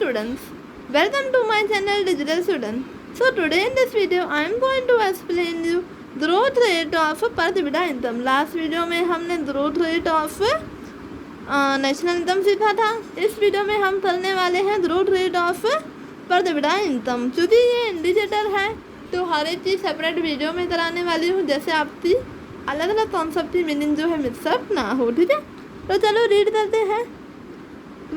students, welcome to my channel Digital Student. So today in this video I am going to explain you growth rate of per capita income. Last video में हमने growth rate of national income सीखा था. इस video में हम करने वाले हैं growth rate of per capita income. क्योंकि ये इंडिकेटर है तो हर एक चीज़ सेपरेट वीडियो में कराने वाली हूँ, जैसे आपकी अलग अलग कॉन्सेप्ट की मीनिंग जो है मिक्सअप ना हो. ठीक है, तो चलो रीड करते हैं.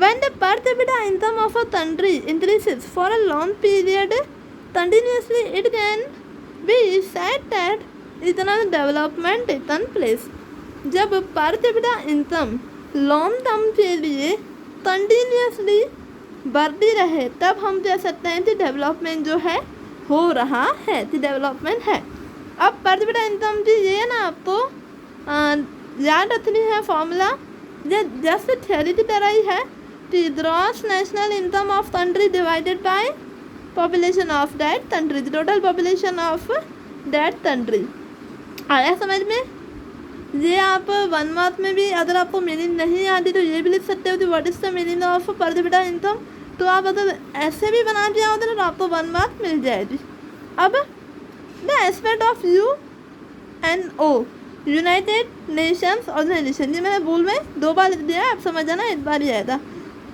When the per capita income of a country increases for a long period continuously, it can be said that economic development taken place. जब पर कैपिटा इनकम लॉन्ग टर्म के लिए कंटिन्यूसली बढ़ती रहे तब हम कह सकते हैं कि डेवलपमेंट जो है हो रहा है, कि डेवलपमेंट है. अब पर कैपिटा इनकम की ये ना आपको याद रखनी है फॉर्मूला, जैसे थ्योरी की तरह ही है कि gross national income of country divided by population of that country, total population of that country. आया समझ में? ये आप 1 मार्क में भी अगर आपको मीनिंग नहीं आती तो ये भी लिख सकते हो कि what is the meaning of per capita income. तो आप अगर ऐसे भी बना दिया होता तो आपको 1 मार्क मिल जाएगी. अब the aspect of UNO united nations organisation, ये मैंने भूल में 2 बार लिख दिया है, आप समझ जाना, एक बार ही आया था.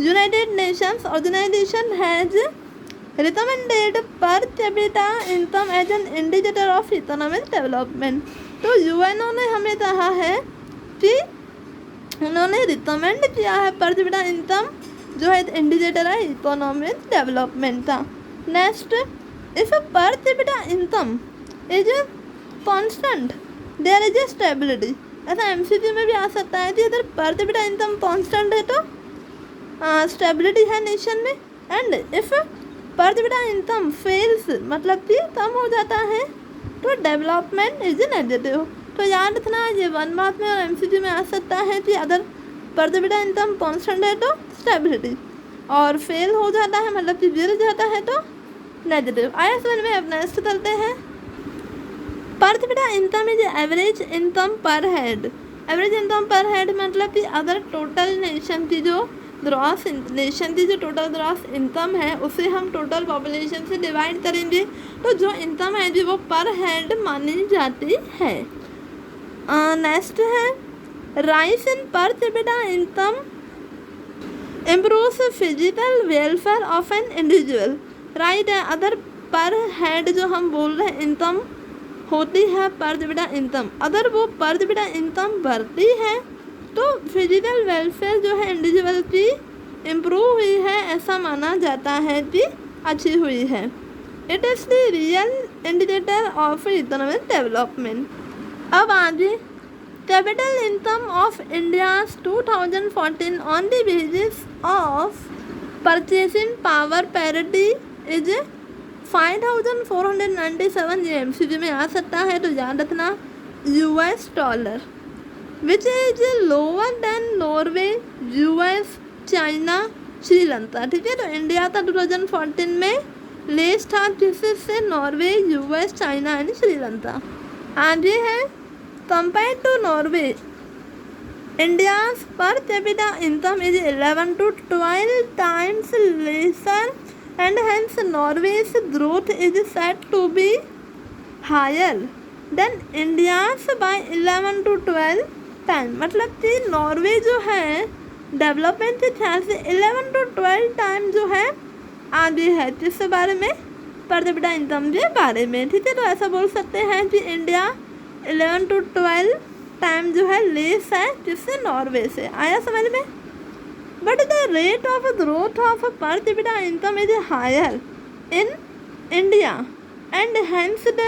United nations organisation has recommended per capita income as an indicator of economic development. तो यूएनओ ने हमें कहा है कि उन्होंने रिकमेंड किया है पर कैपिटा इनकम जो है इंडिकेटर है इकोनॉमिक डेवलपमेंट का. Next, if per capita income is constant there is a stability. ऐसा एमसीक्यू में भी आ सकता है कि अगर पर कैपिटा इनकम कॉन्स्टेंट है तो स्टेबिलिटी है नेशन में. And if per capita income fails मतलब कि कम हो जाता है तो डेवलपमेंट इज नेगेटिव. तो याद रखना, ये 1 मार्क में और एमसीक्यू में आ सकता है कि अगर पर कैपिटा इनकम कॉन्स्टेंट है तो स्टेबिलिटी, और फेल हो जाता है मतलब कि गिर जाता है तो नेगेटिव. आया समझ में? अब नेक्स्ट करते हैं. पर capita income is average income पर हेड. एवरेज इनकम पर हेड मतलब कि अगर टोटल नेशन की जो टोटल ग्रॉस इनकम है उसे हम टोटल पॉपुलेशन से डिवाइड करेंगे तो जो इनकम है जी वो पर हेड मानी जाती है. नेक्स्ट है राइस इन पर capita income improves physical welfare of an individual. Right है, अगर पर हेड जो हम बोल रहे हैं इनकम होती है पर कैपिटा इनकम, अगर वो पर कैपिटा इनकम बढ़ती है तो फिजिकल वेलफेयर जो है इंडिविजुअल की इम्प्रूव हुई है, ऐसा माना जाता है कि अच्छी हुई है. It is the real indicator of economic development. अब आगे capital income of India 2014 on the basis of purchasing power parity is 5497. ये एमसीक्यू में आ सकता है तो याद रखना. US dollar which is lower than Norway, US, China, Sri Lanka. ठीक है, तो इंडिया का 2014 में लेस था जिससे Norway, US, China and Sri Lanka. आगे है compare to Norway India per capita income is 11 to 12 times lesser and hence Norway's growth is said to be higher than India's by 11 to 12 time. मतलब कि Norway जो है development के ख्याल से 11 to 12 time जो है आगे है जिसके बारे में पर कैपिटा इनकम के बारे में. ठीक है, तो ऐसा बोल सकते हैं कि इंडिया 11 to 12 टाइम जो है लेस है जिससे नॉर्वे से. आया समझ में? But the rate of growth of per capita income is higher in India and hence the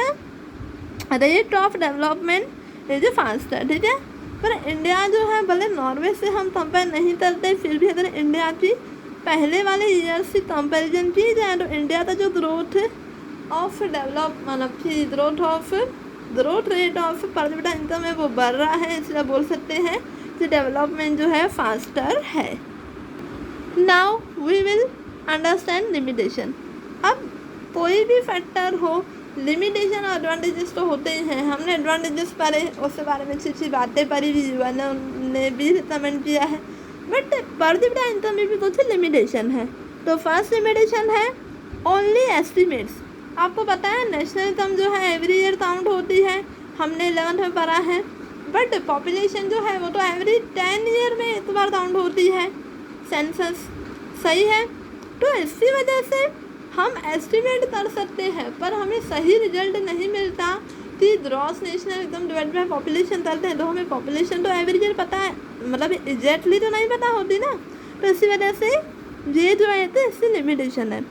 rate of development is faster. ठीक है, पर इंडिया जो है भले नॉर्वे से हम कंपेयर नहीं करते, फिर भी अगर इंडिया की पहले वाले ईयर से कंपैरिजन की जाए तो इंडिया का जो ग्रोथ ऑफ डेवलप मतलब कि growth rate of per capita income है वो बढ़ रहा है, इसलिए बोल सकते हैं कि डेवलपमेंट जो है फास्टर है. Now we will understand limitation. अब कोई भी फैक्टर हो, लिमिटेशन और एडवांटेजेस तो होते ही हैं. हमने एडवांटेजेस पढ़े, उसके बारे में अच्छी बातें पढ़ी भी, ने भी रिकमेंड किया है. बट पर कैपिटा इनकम में भी कुछ लिमिटेशन है. तो फर्स्ट लिमिटेशन है ओनली एस्टिमेट्स। आपको पता है नेशनल इनकम जो है एवरी ईयर काउंट होती है, हमने 11th में पढ़ा है, बट पॉपुलेशन जो है वो तो एवरी 10 ईयर में एक बार काउंट होती है, सेंसस, सही है। तो इसी वजह से हम एस्टिमेट कर सकते हैं, पर हमें सही रिजल्ट नहीं मिलता कि gross national income divide by population करते हैं तो हमें पॉपुलेशन तो एवरी ईयर पता है, मतलब एग्जैक्टली तो नहीं पता होती ना। तो इसी वजह से ये जो है तो इसकी लिमिटेशन है।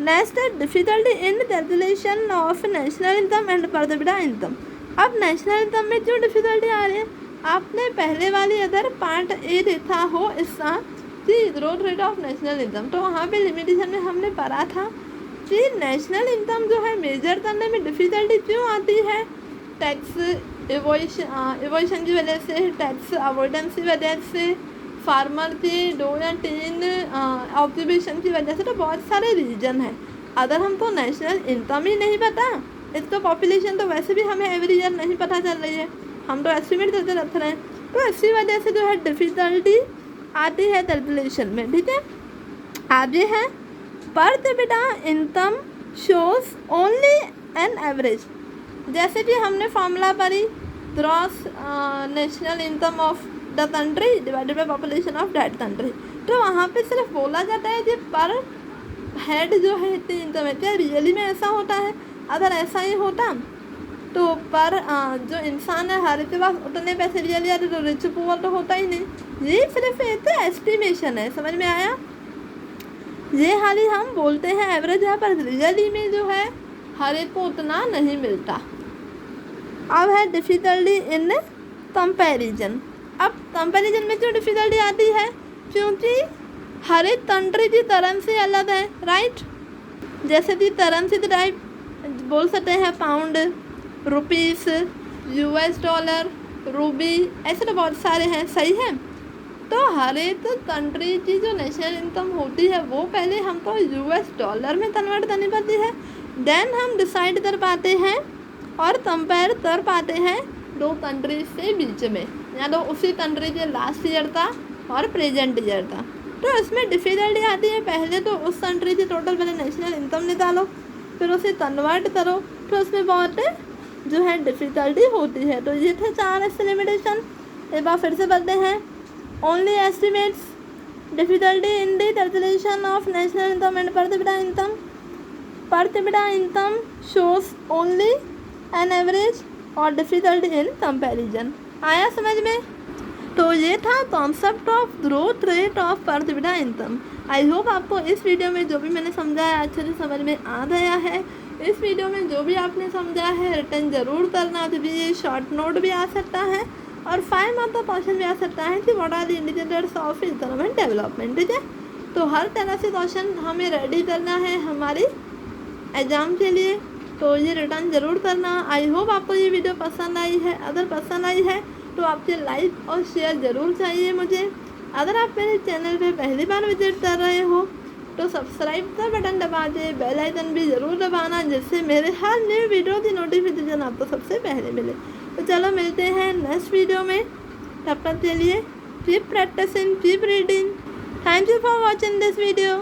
नेक्स्ट है difficulty in calculation of national income and पर कैपिटा इनकम। अब नेशनल इनकम में क्यों डिफिकल्टी आ रही है? आपने पहले वाली अगर पार्ट ए देखा हो इसका कि growth rate of national income, तो वहाँ पे लिमिटेशन में हमने पढ़ा था कि नेशनल इनकम जो है मेजर करने में डिफिकल्टी क्यों आती है। टैक्स एवोइशन की वजह से, टैक्स अवॉइडेंस की वजह से, फार्मर के 2 या 3 ऑब्जर्वेशन की वजह से, तो बहुत सारे रीजन है। अगर हमको नेशनल इनकम ही नहीं पता, एक तो पॉपुलेशन तो वैसे भी हमें एवरी ईयर नहीं पता चल रही है, हम तो एस्टिमेट करके रख रहे हैं, तो इसी वजह से जो है डिफिकल्टी आती है कैलकुलेशन में, ठीक है। आगे है पर capita income shows only an average. जैसे कि हमने फॉर्मूला पढ़ी gross national income of the country divided by population of that country, तो वहाँ पे सिर्फ बोला जाता है कि पर हेड जो है इतनी इनकम है। क्या रियली में ऐसा होता है? अगर ऐसा ही होता तो पर जो इंसान है हर के पास उतने पैसे रियली आते तो रिच पुअर तो होता ही नहीं। ये सिर्फ एक एस्टिमेशन है, समझ में आया? ये हाल ही हम बोलते हैं एवरेज है, पर रियली में जो है हर एक को उतना नहीं मिलता। अब है डिफिकल्टी इन कंपैरिजन। अब कंपैरिजन में क्यों डिफिकल्टी आती है? क्योंकि हर एक कंट्री की करेंसी अलग है, राइट। जैसे कि करेंसी टाइप बोल सकते हैं pound, rupees, US dollar, Ruby, ऐसे तो बहुत सारे हैं, सही है। तो हर एक कंट्री की जो नेशनल इनकम होती है वो पहले हमको US डॉलर में कन्वर्ट करनी पड़ती है, देन हम डिसाइड कर पाते हैं और कंपेयर कर पाते हैं 2 कंट्रीज के बीच में, या तो उसी कंट्री के लास्ट ईयर का और प्रेजेंट ईयर का। तो इसमें डिफिकल्टी आती है, पहले तो उस कंट्री की टोटल पहले नेशनल इनकम निकालो, फिर उसे कन्वर्ट करो, तो उसमें बहुत जो है डिफिकल्टी होती है। तो ये थे 4 ऐसे लिमिटेशन। एक बार फिर से पढ़ते हैं। Only estimates, difficulty in the calculation of national income and पर कैपिटा इनकम, पर capita income shows only an average, और डिफिकल्टी इन कंपैरिजन। आया समझ में? तो ये था concept of growth rate of per capita income. I hope आपको इस वीडियो में जो भी मैंने समझाया अच्छे से समझ में आ गया है। इस वीडियो में जो भी आपने समझा है रिटर्न ज़रूर करना, क्योंकि ये शॉर्ट नोट भी आ सकता है और 5 मार्क्स का क्वेश्चन भी आ सकता है कि what are the indicators of income and development, ठीक है। तो हर तरह से क्वेश्चन हमें रेडी करना है हमारी एग्ज़ाम के लिए, तो ये रिटर्न ज़रूर करना। आई होप आपको ये वीडियो पसंद आई है। अगर पसंद आई है तो आपके लाइक और शेयर ज़रूर चाहिए मुझे। अगर आप मेरे चैनल पे पहली बार विजिट कर रहे हो तो सब्सक्राइब का बटन दबा दे, बेल आइकन भी ज़रूर दबाना, जिससे मेरे हर न्यू वीडियो की नोटिफिकेशन आपको सबसे पहले मिले। तो चलो मिलते हैं नेक्स्ट वीडियो में, तब तक के लिए keep practising, keep reading. Thank you for watching this video.